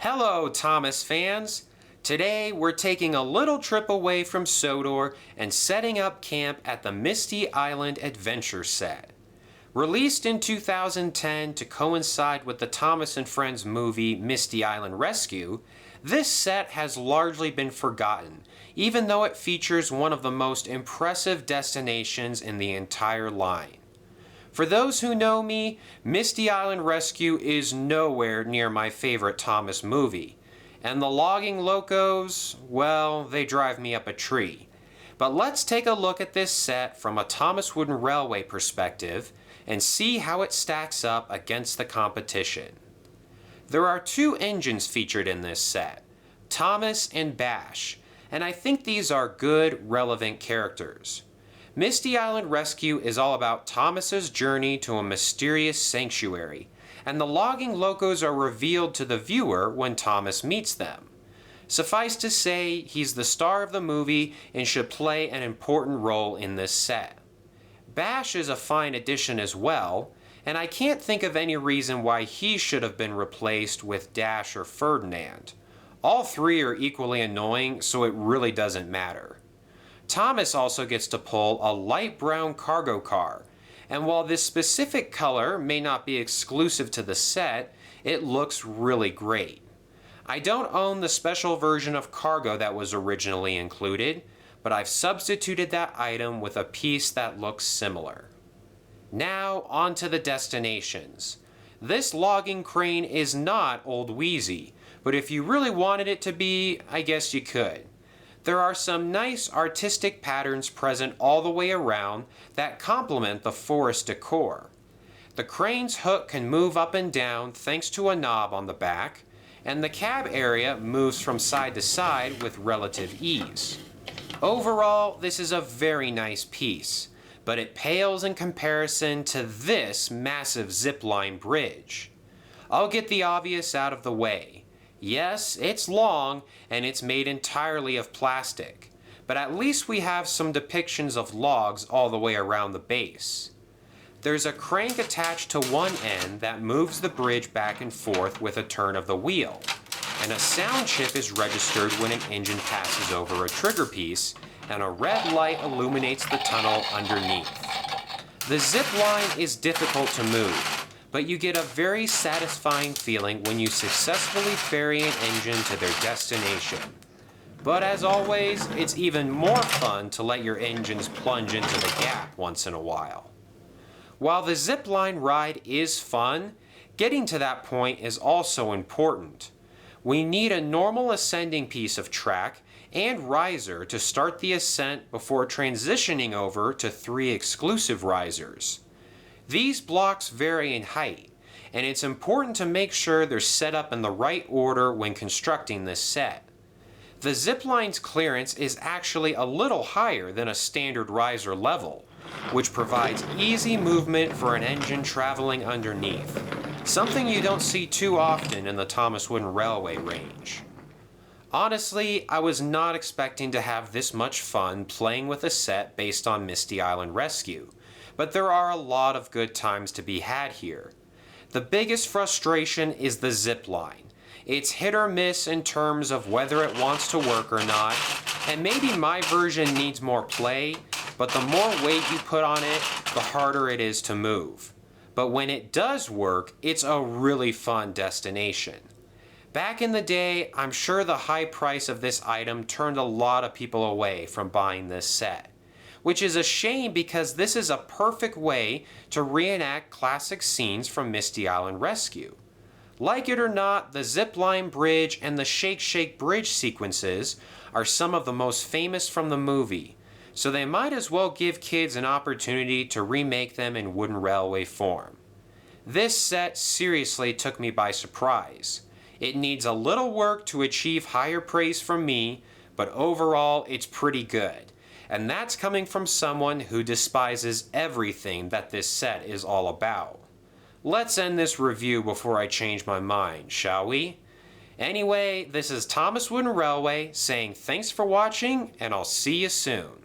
Hello, Thomas fans! Today we're taking a little trip away from Sodor and setting up camp at the Misty Island Adventure set. Released in 2010 to coincide with the Thomas and Friends movie Misty Island Rescue, this set has largely been forgotten, even though it features one of the most impressive destinations in the entire line. For those who know me, Misty Island Rescue is nowhere near my favorite Thomas movie. And the logging locos, well, they drive me up a tree. But let's take a look at this set from a Thomas Wooden Railway perspective and see how it stacks up against the competition. There are two engines featured in this set, Thomas and Bash, and I think these are good, relevant characters. Misty Island Rescue is all about Thomas's journey to a mysterious sanctuary, and the logging locos are revealed to the viewer when Thomas meets them. Suffice to say, he's the star of the movie and should play an important role in this set. Bash is a fine addition as well, and I can't think of any reason why he should have been replaced with Dash or Ferdinand. All three are equally annoying, so it really doesn't matter. Thomas also gets to pull a light brown cargo car, and while this specific color may not be exclusive to the set, it looks really great. I don't own the special version of cargo that was originally included, but I've substituted that item with a piece that looks similar. Now on to the destinations. This logging crane is not Old Wheezy, but if you really wanted it to be, I guess you could. There are some nice artistic patterns present all the way around that complement the forest decor. The crane's hook can move up and down thanks to a knob on the back, and the cab area moves from side to side with relative ease. Overall, this is a very nice piece, but it pales in comparison to this massive Zipline Bridge. I'll get the obvious out of the way. Yes, it's long, and it's made entirely of plastic, but at least we have some depictions of logs all the way around the base. There's a crank attached to one end that moves the bridge back and forth with a turn of the wheel, and a sound chip is registered when an engine passes over a trigger piece, and a red light illuminates the tunnel underneath. The zip line is difficult to move, but you get a very satisfying feeling when you successfully ferry an engine to their destination. But as always, it's even more fun to let your engines plunge into the gap once in a while. While the zipline ride is fun, getting to that point is also important. We need a normal ascending piece of track and riser to start the ascent before transitioning over to 3 exclusive risers. These blocks vary in height, and it's important to make sure they're set up in the right order when constructing this set. The Ziplines Clearance is actually a little higher than a standard riser level, which provides easy movement for an engine traveling underneath, something you don't see too often in the Thomas Wooden Railway range. Honestly, I was not expecting to have this much fun playing with a set based on Misty Island Rescue, but there are a lot of good times to be had here. The biggest frustration is the zip line. It's hit or miss in terms of whether it wants to work or not, and maybe my version needs more play, but the more weight you put on it, the harder it is to move. But when it does work, it's a really fun destination. Back in the day, I'm sure the high price of this item turned a lot of people away from buying this set, which is a shame because this is a perfect way to reenact classic scenes from Misty Island Rescue. Like it or not, the Zipline Bridge and the Shake Shake Bridge sequences are some of the most famous from the movie, so they might as well give kids an opportunity to remake them in wooden railway form. This set seriously took me by surprise. It needs a little work to achieve higher praise from me, but overall it's pretty good. And that's coming from someone who despises everything that this set is all about. Let's end this review before I change my mind, shall we? Anyway, this is Thomas Wooden Railway saying thanks for watching, and I'll see you soon.